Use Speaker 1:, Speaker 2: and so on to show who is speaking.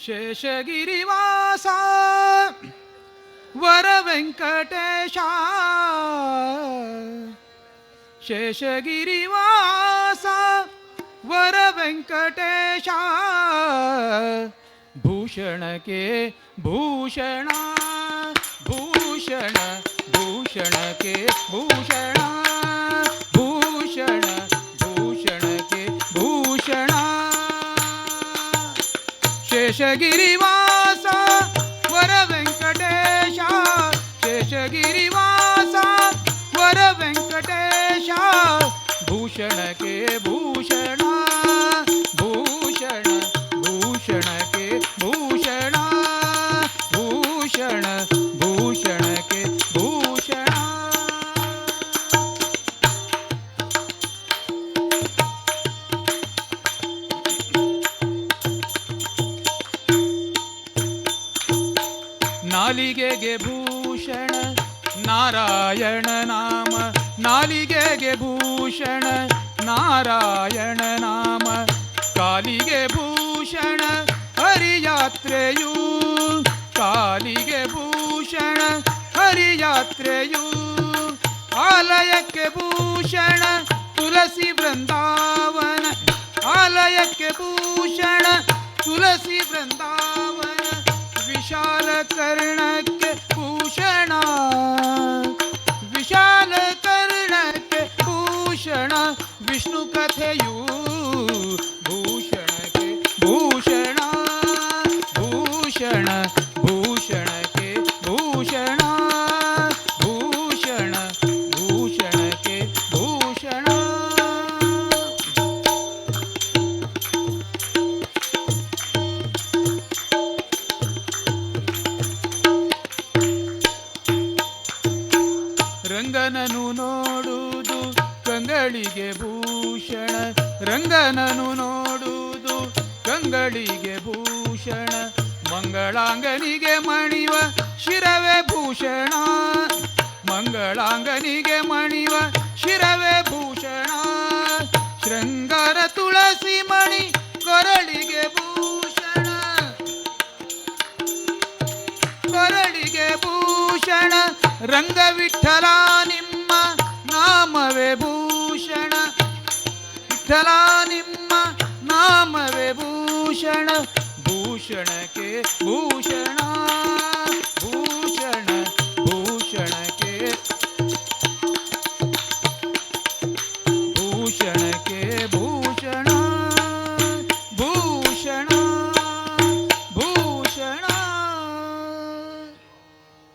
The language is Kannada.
Speaker 1: शेषगिरिवासा वर वेंकटेशा शेषगिरिवासा वर वेंकटेशा भूषण के भूषणा भूषण भूषण के भूषणा भूषण भूषण के भूषणा शेषगिरिवासा वर वेंकटेशा शेषगिरिवासा वर वेंकटेशा भूषण के भूषणा भूषण भूषण के भूषणा भूषण भूषण के भूषणा ನಾಲಿಗೆಗೆ ಭೂಷಣ ನಾರಾಯಣ ನಾಮ ನಾಲಿಗೆಗೆ ಭೂಷಣ ನಾರಾಯಣ ನಾಮ ಕಾಲಿಗೆ ಭೂಷಣ ಹರಿಯಾತ್ರೆಯು ಕಾಲಿಗೆ ಭೂಷಣ ಹರಿಯಾತ್ರೆಯು ಆಲಯಕ್ಕೆ ಭೂಷಣ ತುಳಸಿ ಬೃಂದಾವನ ಆಲಯಕ್ಕೆ ಭೂಷಣ ತುಳಸಿ ಬೃಂದಾವನ ವಿಶಾಲ ಕರ್ಣಕ್ಕೆ ಭೂಷಣ ವಿಶಾಲ ಕರ್ಣಕ್ಕೆ ಭೂಷಣ ವಿಷ್ಣು ಕಥೆಯು ಭೂಷಣಕ್ಕೆ ಭೂಷಣ ಭೂಷಣ ಭೂಷಣಕ್ಕೆ ಭೂಷಣ ಭೂಷಣ ಭೂಷಣಕ್ಕೆ ಭೂಷಣ ರಂಗನನು ನೋಡುವುದು ಕಂಗಳಿಗೆ ಭೂಷಣ ರಂಗನನು ನೋಡುವುದು ಕಂಗಳಿಗೆ ಭೂಷಣ ಮಂಗಳಾಂಗನಿಗೆ ಮಣಿವ ಶಿರವೇ ಭೂಷಣ ಮಂಗಳಾಂಗನಿಗೆ ಮಣಿವ ಶಿರವೇ ಭೂಷಣ ಶೃಂಗಾರ ತುಳಸಿ ಮಣಿ ಕೊರಳಿಗೆ ಭೂಷಣ ಕೊರಳಿಗೆ ಭೂಷಣ ರಂಗವಿಠಲ ನಿಮ್ಮ ನಾಮವೇ ಭೂಷಣ ವಿಠಲ ನಿಮ್ಮ ನಾಮವೇ ಭೂಷಣ ಭೂಷಣಕ್ಕೆ ಭೂಷಣ